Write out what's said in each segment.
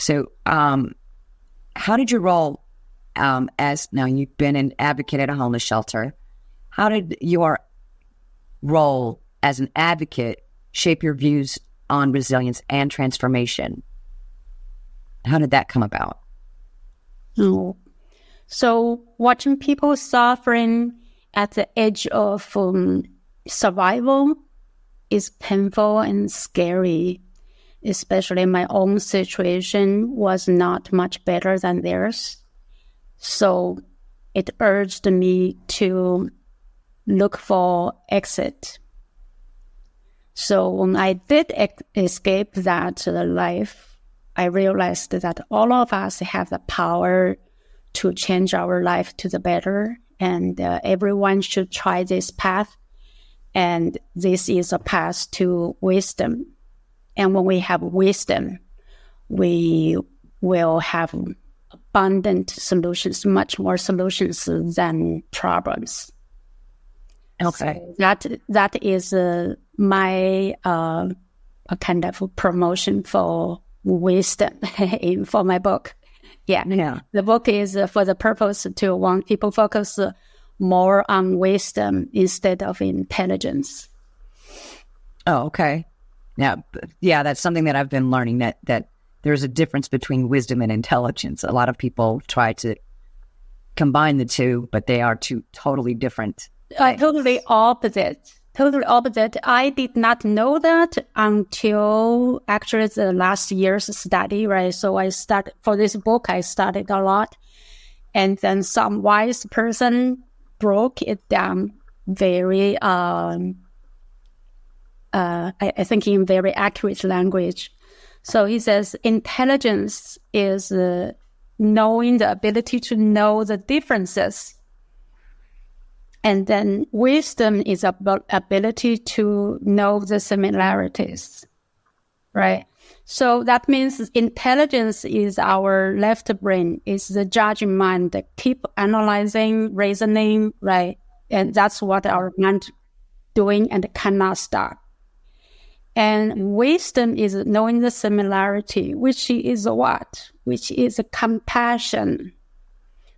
So, how did your role as now you've been an advocate at a homeless shelter? How did your role as an advocate shape your views on resilience and transformation? How did that come about? Oh. So watching people suffering at the edge of survival is painful and scary, especially my own situation was not much better than theirs. So it urged me to look for exit. So when I did escape that life, I realized that all of us have the power to change our life to the better, and everyone should try this path. And this is a path to wisdom. And when we have wisdom, we will have abundant solutions, much more solutions than problems. Okay. So that is my a kind of promotion for wisdom for my book. Yeah. The book is for the purpose to want people focus more on wisdom instead of intelligence. Oh, okay. Yeah, that's something that I've been learning, that there's a difference between wisdom and intelligence. A lot of people try to combine the two, but they are two totally different things. Totally opposite. I did not know that until actually the last year's study, right? So for this book, I studied a lot. And then some wise person broke it down very, I think in very accurate language. So he says, intelligence is knowing the ability to know the differences. And then wisdom is about ability to know the similarities, right? So that means intelligence is our left brain, is the judging mind that keep analyzing, reasoning, right? And that's what our mind doing and cannot stop. And wisdom is knowing the similarity, which is what? Which is compassion,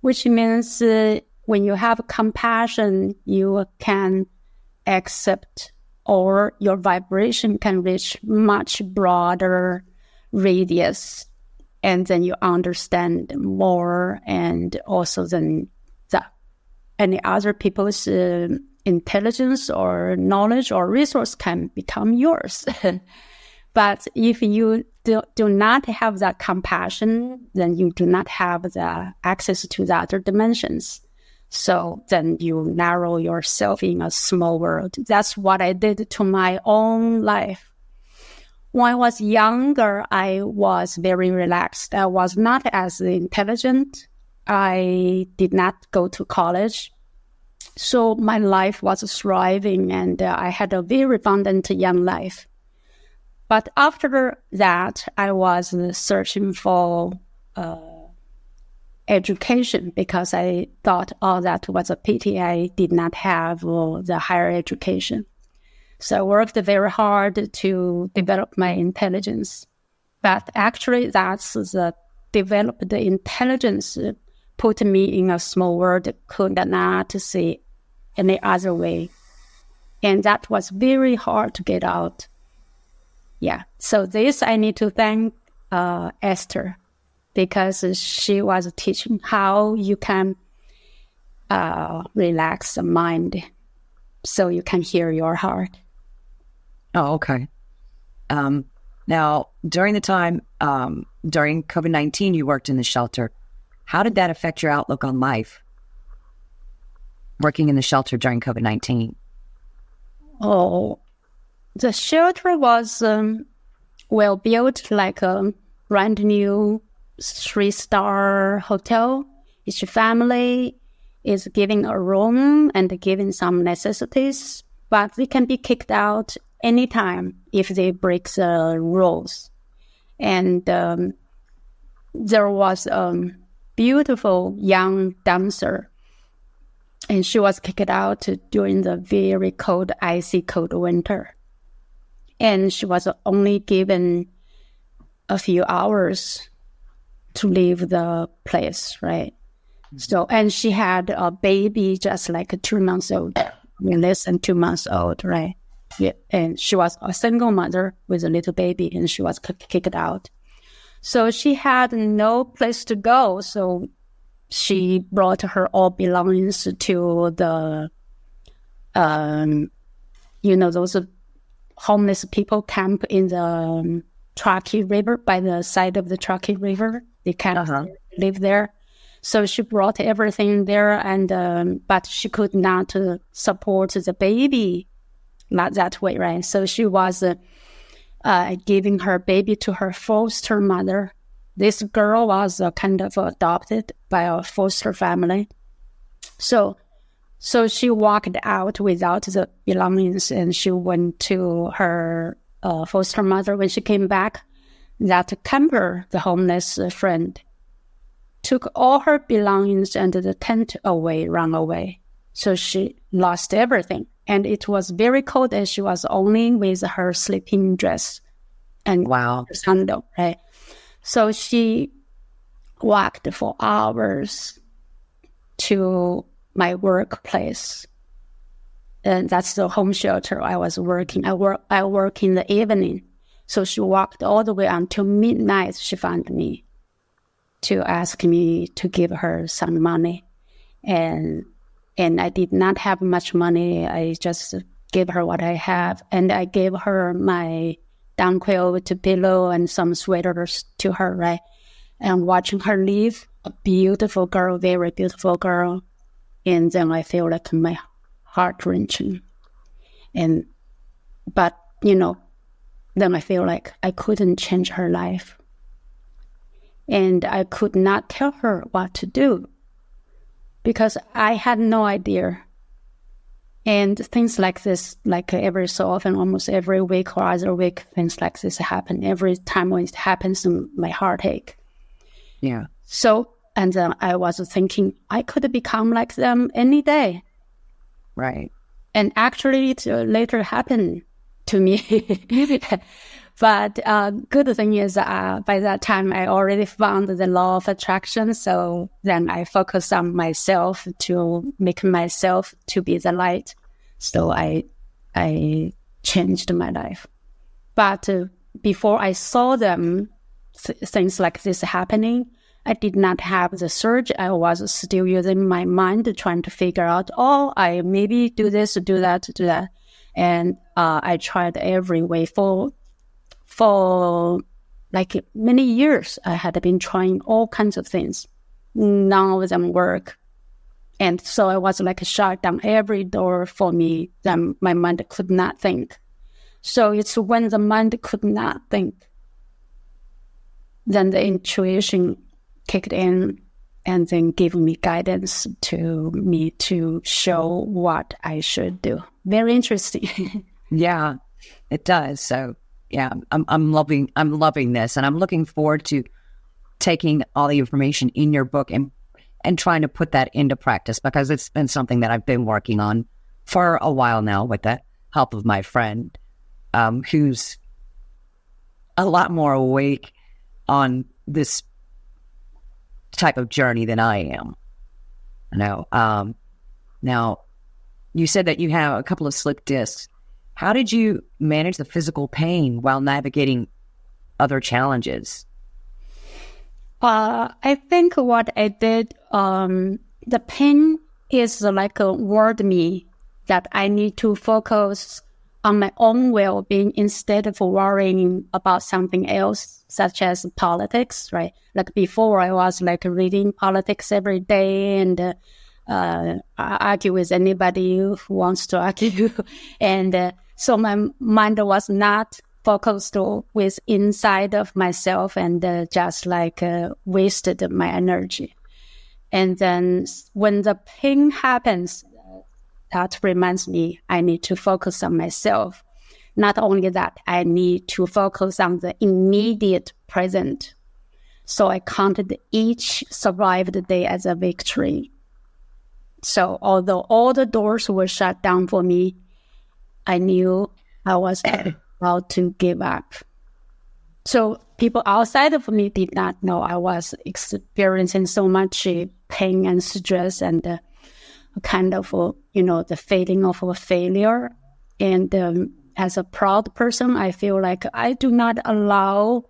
which means when you have compassion, you can accept, or your vibration can reach much broader radius, and then you understand more, and also then any other people's intelligence or knowledge or resource can become yours. But if you do not have that compassion, then you do not have the access to the other dimensions. So then you narrow yourself in a small world. That's what I did to my own life. When I was younger, I was very relaxed. I was not as intelligent. I did not go to college. So my life was thriving, and I had a very abundant young life. But after that, I was searching for education, because I thought, that was a pity I did not have the higher education. So I worked very hard to develop my intelligence. But actually, that's the developed intelligence put me in a small world, could not see any other way. And that was very hard to get out. Yeah. So this I need to thank Esther, because she was teaching how you can relax the mind so you can hear your heart. Oh, okay. Now, during the time, during COVID-19, you worked in the shelter. How did that affect your outlook on life, working in the shelter during COVID-19? Oh, the shelter was well built, like a brand new 3-star hotel. Each family is given a room and given some necessities, but they can be kicked out anytime if they break the rules. And there was a beautiful young dancer, and she was kicked out during the very cold, icy cold winter. And she was only given a few hours to leave the place, right? So, and she had a baby just like 2 months old, less than 2 months old, right? Yeah, and she was a single mother with a little baby, and she was kicked out. So she had no place to go. So she brought her all belongings to the, those homeless people camp in the Truckee River, by the side of the Truckee River. They can't live there. So she brought everything there, and but she could not support the baby, not that way, right? So she was giving her baby to her foster mother. This girl was kind of adopted by a foster family. So she walked out without the belongings, and she went to her foster mother. When she came back, that camper, the homeless friend, took all her belongings and the tent away, ran away. So she lost everything. And it was very cold, and she was only with her sleeping dress and sandal, right? So she walked for hours to my workplace. And that's the home shelter I was working. I work in the evening. So she walked all the way until midnight. She found me to ask me to give her some money. And I did not have much money. I just gave her what I have. And I gave her my down quilt pillow and some sweaters to her, right? And watching her leave, a beautiful girl, very beautiful girl. And then I feel like my heart wrenching. But then I feel like I couldn't change her life. And I could not tell her what to do because I had no idea. And things like this, like every so often, almost every week or other week, things like this happen. Every time when it happens, my heart ache. Yeah. So, and then I was thinking, I could become like them any day. Right. And actually, it later happened to me. But good thing is by that time, I already found the law of attraction. So then I focus on myself to make myself to be the light. So I changed my life. But before I saw them, things like this happening, I did not have the surge. I was still using my mind trying to figure out, I maybe do this, do that. And I tried every way for like many years. I had been trying all kinds of things. None of them work. And so I was like shut down every door for me that my mind could not think. So it's when the mind could not think, then the intuition kicked in and then gave me guidance to me to show what I should do. Very interesting. Yeah, it does. So yeah, I'm loving this, and I'm looking forward to taking all the information in your book and trying to put that into practice, because it's been something that I've been working on for a while now with the help of my friend, who's a lot more awake on this type of journey than I am. Now, you said that you have a couple of slip discs. How did you manage the physical pain while navigating other challenges? I think what I did, the pain is like a word me that I need to focus on my own well-being instead of worrying about something else, such as politics, right? Like before, I was like reading politics every day and argue with anybody who wants to argue. And so my mind was not focused with inside of myself and just like wasted my energy. And then when the pain happens, that reminds me I need to focus on myself. Not only that, I need to focus on the immediate present. So I counted each survived day as a victory. So although all the doors were shut down for me, I knew I was about to give up. So people outside of me did not know I was experiencing so much pain and stress and kind of, the feeling of a failure. And as a proud person, I feel like I do not allow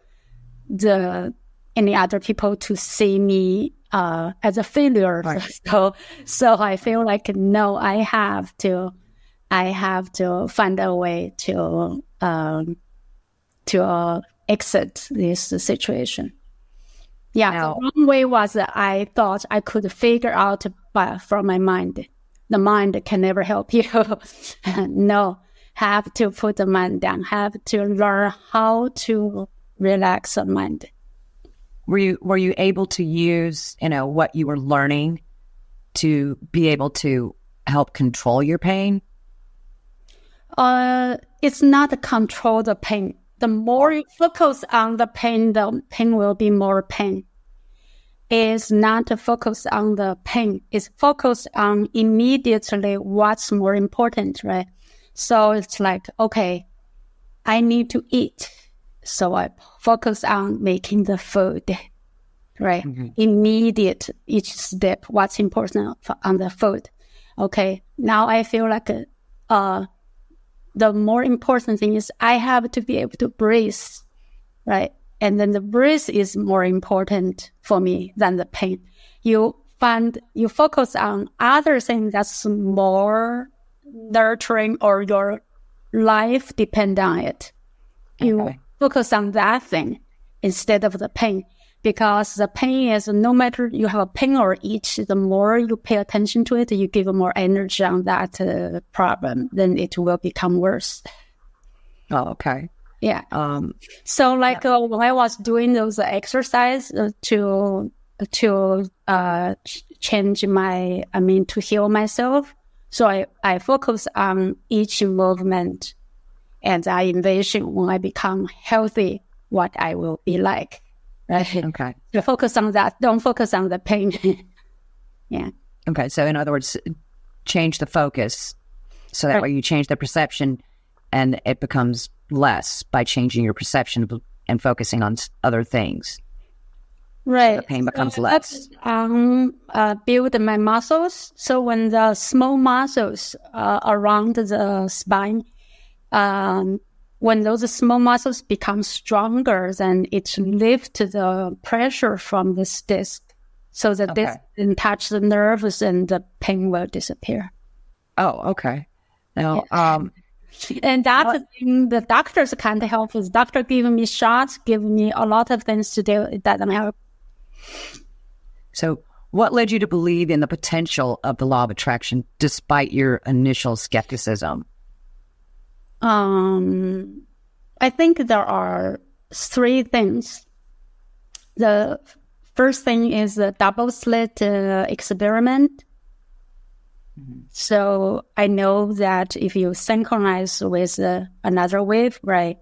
any other people to see me as a failure. Right. So I feel like, no, I have to find a way to exit this situation. Yeah, now, the wrong way was that I thought I could figure out from my mind. The mind can never help you. No, have to put the mind down. Have to learn how to relax the mind. Were you able to use what you were learning to be able to help control your pain? It's not control the pain. The more you focus on the pain will be more pain. It's not focused on the pain. It's focused on immediately what's more important, right? So it's like, okay, I need to eat. So I focus on making the food, right? Mm-hmm. Immediate, each step, what's important on the food. Okay, now I feel like the more important thing is I have to be able to breathe, right? And then the breath is more important for me than the pain. You focus on other things that's more nurturing or your life depend on it. You focus on that thing instead of the pain, because the pain is, no matter you have a pain or itch, the more you pay attention to it, you give more energy on that problem, then it will become worse. Oh, okay. Yeah. So when I was doing those exercise to change to heal myself, so I focus on each movement, and I envision when I become healthy, what I will be like. Right? Okay. So focus on that. Don't focus on the pain. Yeah. Okay. So in other words, change the focus so that way you change the perception and it becomes less by changing your perception and focusing on other things. Right. So the pain becomes less. Build my muscles. So when the small muscles around the spine, when those small muscles become stronger, then it lifts the pressure from this disc, so that this can touch the nerves and the pain will disappear. Oh, okay. Now, and that's the thing the doctors can't help. Is doctor giving me shots, giving me a lot of things to do. It doesn't help. So what led you to believe in the potential of the law of attraction despite your initial skepticism? I think there are three things. The first thing is the double slit experiment. Mm-hmm. So I know that if you synchronize with another wave, right,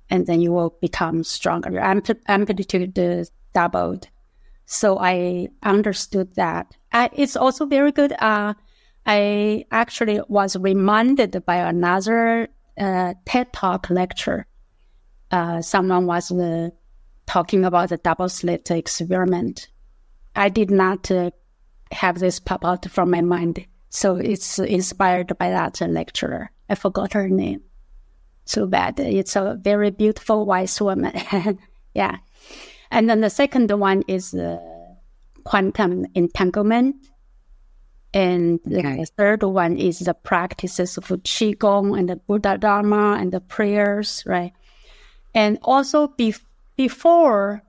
and then you will become stronger. Your amplitude doubled. So I understood that. It's also very good. I actually was reminded by another TED Talk lecture. Someone was talking about the double slit experiment. I did not have this pop out from my mind. So it's inspired by that lecturer. I forgot her name. So bad. It's a very beautiful, wise woman. Yeah. And then the second one is quantum entanglement. And the third one is the practices of Qi Gong and the Buddha Dharma and the prayers, right? And also before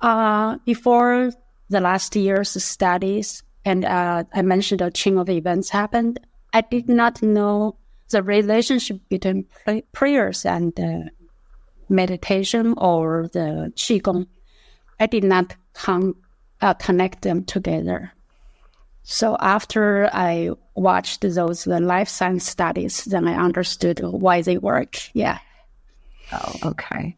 the last year's studies, and I mentioned a chain of events happened, I did not know the relationship between prayers and meditation or the Qi Gong. I did not connect them together. So after I watched those life science studies, then I understood why they work. Yeah. Oh, okay.